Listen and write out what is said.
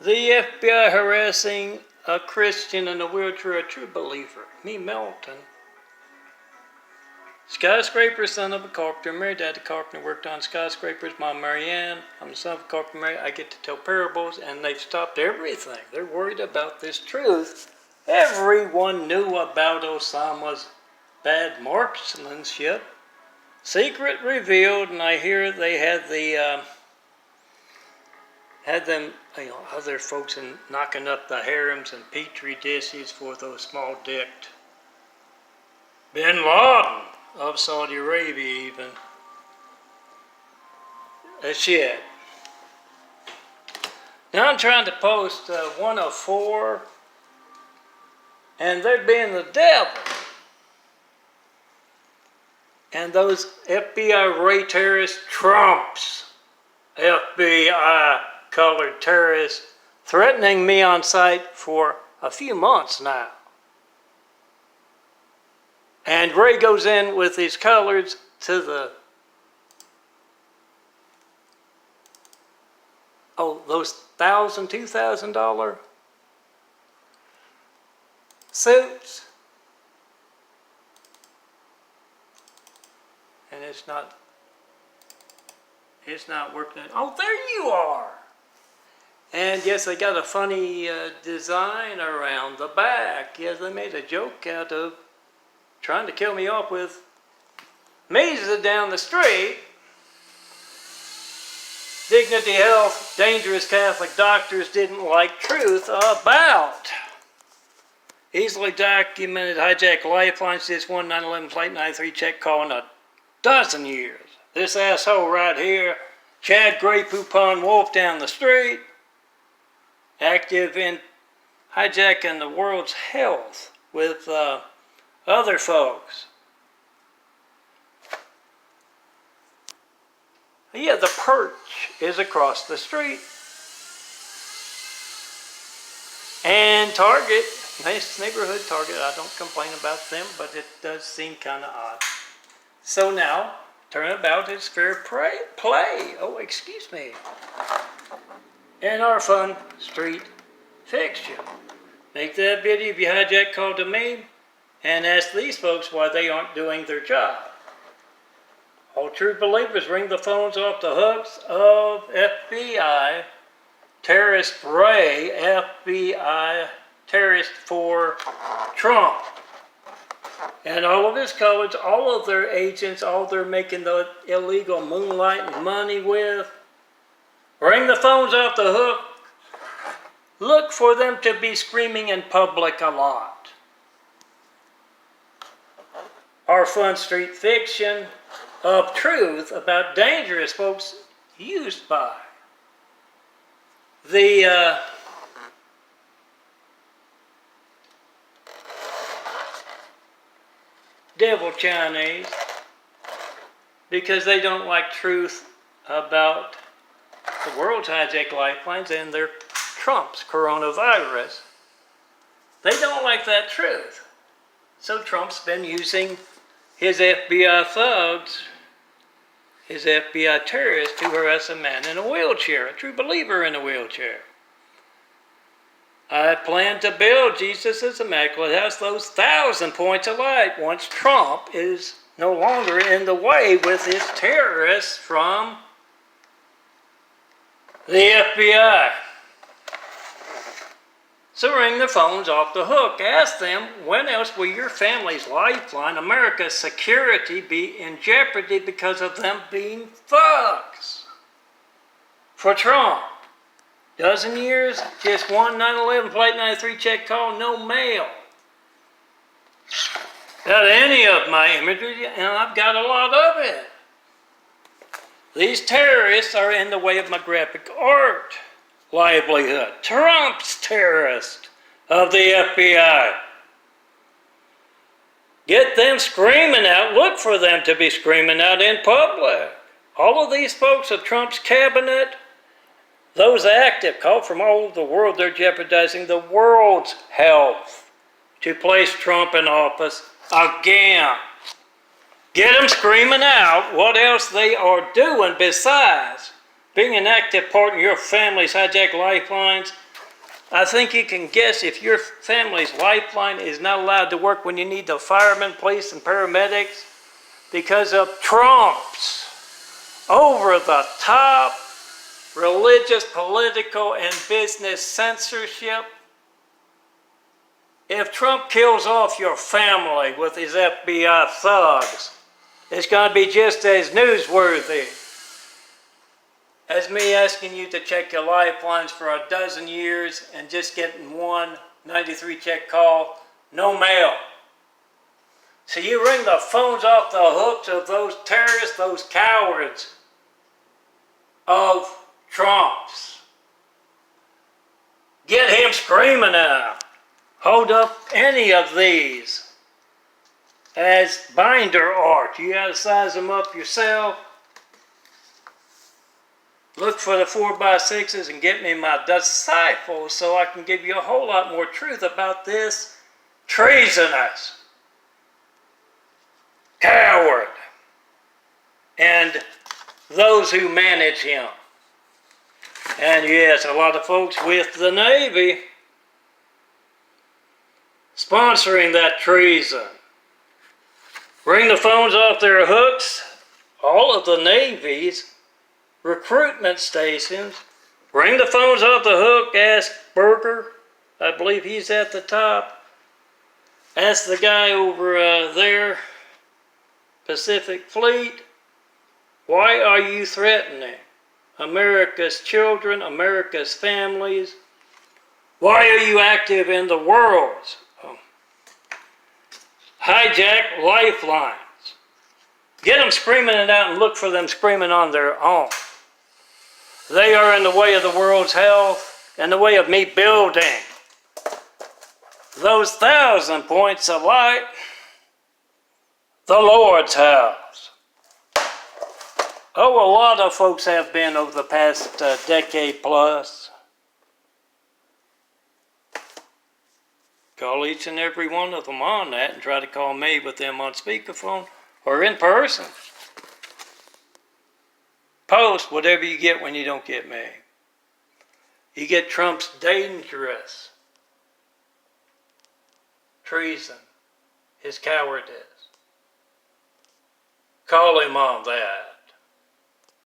The FBI harassing a Christian in a wheelchair, a true believer. Me, Melton. Skyscraper, son of a carpenter. Mary, dad, the carpenter, worked on skyscrapers. Mom, Marianne. I'm the son of a carpenter, Mary. I get to tell parables, and they've stopped everything. They're worried about this truth. Everyone knew about Osama's bad marksmanship. Secret revealed, and I hear they had them, other folks knocking up the harems and petri dishes for those small-dicked Bin Laden of Saudi Arabia, even. Shit. Now I'm trying to post one of four, and they're being the devil. And those FBI Ray terrorist Trumps, FBI colored terrorists, threatening me on sight for a few months now. And Ray goes in with his colors to the, those $1,000, $2,000 suits. And it's not working. Oh, there you are. And yes, they got a funny design around the back. Yes, they made a joke out of trying to kill me off with Mesa down the street. Dignity Health, dangerous Catholic doctors didn't like truth about. Easily documented hijack Lifelines, this 1-911 Flight 93 check call in a dozen years. This asshole right here, Chad Grey Poupon Wolf down the street, active in hijacking the world's health with other folks. Yeah, the Perch is across the street. And Target, nice neighborhood Target, I don't complain about them, but it does seem kind of odd. So now, turnabout is fair play. Oh, excuse me. And our fun street fixture. Make that video if you hijack call to me and ask these folks why they aren't doing their job. All true believers ring the phones off the hooks of FBI terrorist Ray, FBI terrorist for Trump. And all of his colors, all of their agents, all they're making the illegal moonlighting money with, ring the phones off the hook. Look for them to be screaming in public a lot. Our fun street fiction of truth about dangerous folks used by the devil Chinese, because they don't like truth about the world's hijacked lifelines and their Trump's coronavirus. They don't like that truth. So Trump's been using his FBI thugs, his FBI terrorists, to harass a man in a wheelchair, a true believer in a wheelchair. I plan to build Jesus' Immaculate House, those 1,000 points of light, once Trump is no longer in the way with his terrorists from the FBI. So ring the phones off the hook. Ask them, when else will your family's lifeline, America's security, be in jeopardy because of them being thugs for Trump? Dozen years, just one 9/11 Flight 93 check call, no mail. Got any of my imagery, and I've got a lot of it. These terrorists are in the way of my graphic art livelihood. Trump's terrorist of the FBI. Get them screaming out. Look for them to be screaming out in public. All of these folks of Trump's cabinet, those active, call from all over the world, they're jeopardizing the world's health to place Trump in office again. Get them screaming out what else they are doing besides being an active part in your family's hijacked lifelines I think you can guess if your family's lifeline is not allowed to work when you need the firemen, police, and paramedics because of Trump's over-the-top religious, political, and business censorship. If Trump kills off your family with his FBI thugs, it's going to be just as newsworthy as me asking you to check your lifelines for a dozen years and just getting one 93 check call, no mail. So you ring the phones off the hooks of those terrorists, those cowards of Trump's. Get him screaming out. Hold up any of these as binder art. You gotta size them up yourself. Look for the 4x6s and get me my disciples so I can give you a whole lot more truth about this treasonous coward and those who manage him. And yes, a lot of folks with the Navy sponsoring that treason. Ring the phones off their hooks. All of the Navy's recruitment stations. Ring the phones off the hook. Ask Berger. I believe he's at the top. Ask the guy over there, Pacific Fleet. Why are you threatening America's children, America's families? Why are you active in the world's hijack lifelines? Get them screaming it out and look for them screaming on their own. They are in the way of the world's health and the way of me building those 1,000 points of light, the Lord's house. Oh, a lot of folks have been over the past decade plus. Call each and every one of them on that and try to call me with them on speakerphone or in person. Post whatever you get when you don't get me. You get Trump's dangerous treason, his cowardice. Call him on that.